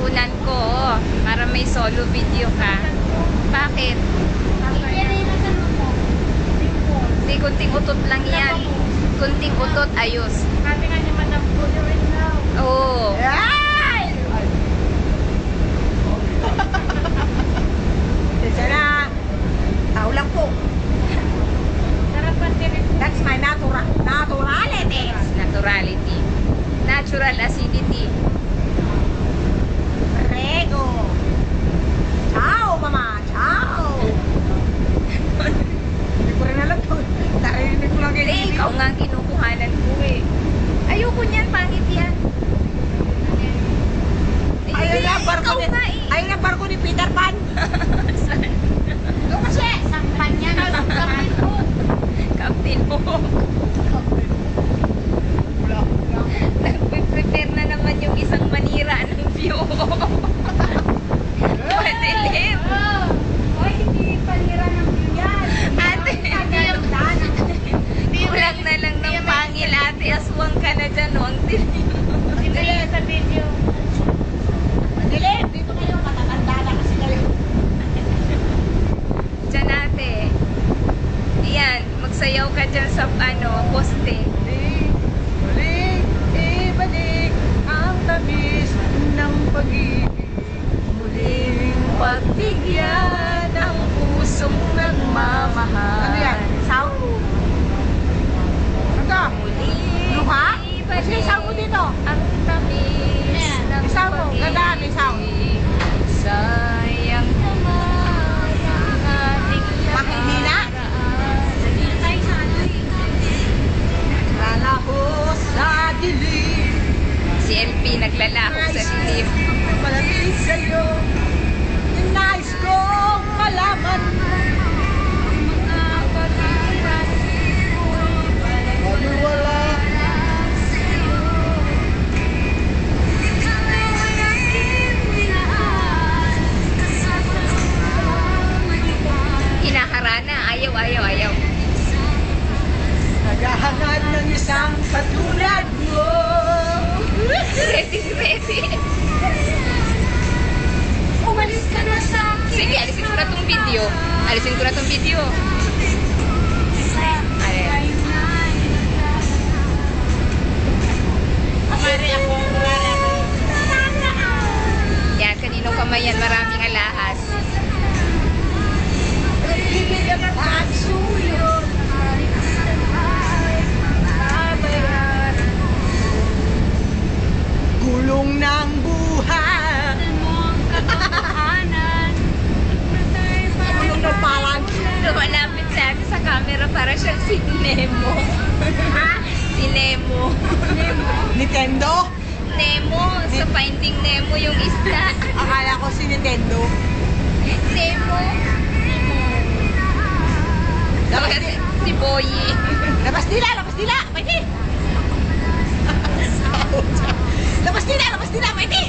pinapunan ko, oh, para may solo video ka. Bakit? Hindi, kunting utot lang yan. Kunting utot, ayos. Sabi nga ni Madam Puyo rin daw. Oo. Ay! Isa na. Tao lang po. Sarap ang tiris. That's my naturality. Naturality. Natural acidity. Prego. Ciao, mama. Ciao. Hindi ko rin alam to. Narinig ko lang Hindi, ikaw nga ang kinukuhanan ko eh. Ayoko niyan, pangit yan. Ayun na, barko ikaw ni, nga eh. ayun na, barko ni Peter Pan. Saan? Ito kasi, sampan niya. Kapit po. Captain Hook. Nagpe-prepare na naman yung isang manira ng view. Madilim. Hoy, hindi panira ng view yan. Ate, kulang na lang ng pangil, ate. Aswang ka na dyan, oh. Ang dilim. Hindi yan sa video. Madilim, dito kayo, matatanda na kasi kayo. Dyan, ate. Yan, magsayaw ka dyan sa, poste. Balik, ibalik ang tamis ng pag-ibig. Muling pagbigyan ng pusong nagmamahal. Ano yan? Sound? Ano? Muling Luha? ibalik Kasi sound mo dito. ang tamis Ayan, ng sound mo. Gandaan, may sound. pag-ibig. Sayang naman ang ating Pakihina? Lalaho sa dilim. Si LP naglalaho sa dilim. Malamig sa'yo. Yung nais kong malaman. Wala. Hinaharana, ayaw, ayaw, ayaw. Naghahanap ng isang katulad mo. Ready, ready. Umalis ka na sa akin. Sige, alisin ko na tong video. Alisin ko na tong video. Ayan. Kumari ako. Yan, kanino kamay yan, maraming alahas. Ibig ang pagsulong. Gulong ng buhay. Gulong ng palang. Lumalapit sa atin sa camera para siyang si Nemo. Si Nemo. Nintendo? Nemo, sa Finding Nemo yung isda. Akala ko si Nintendo. Nemo. Tapos si Boyi. Labas nila! Labas nila! Pwede! Labas nila! Labas nila! Pwede!